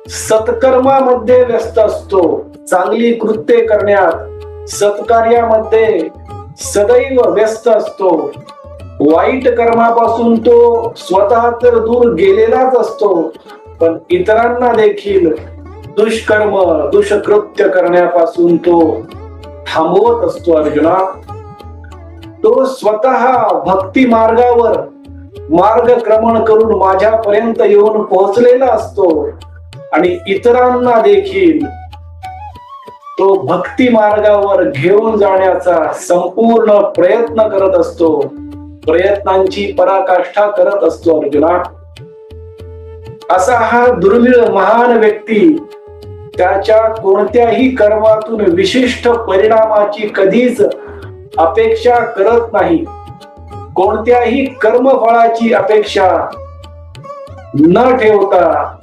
सत्कर्मामध्ये व्यस्त असतो, चांगली कृत्ये करण्यात, सत्कार्यामध्ये सदैव व्यस्त असतो. वाईट कर्मापासून तो स्वतः तर दूर गेलेलाच असतो, पण इतरांना देखील दुष्कर्म दुष्कृत्य करण्यापासून तो थांबवत असतो. अर्जुना, तो स्वतः भक्ती मार्गावर मार्गक्रमण करून माझ्यापर्यंत येऊन पोहोचलेला असतो आणि इतरांना देखील तो भक्ती मार्गावर घेऊन जाण्याचा संपूर्ण प्रयत्न करत असतो, प्रयत्नांची पराकाष्ठा करत असतो. अर्जुना, असा हा दुर्मिळ महान व्यक्ती त्याच्या कोणत्याही कर्मातून विशिष्ट परिणामाची कधीच अपेक्षा करत नाही. कोणत्याही कर्मफळाची अपेक्षा न ठेवता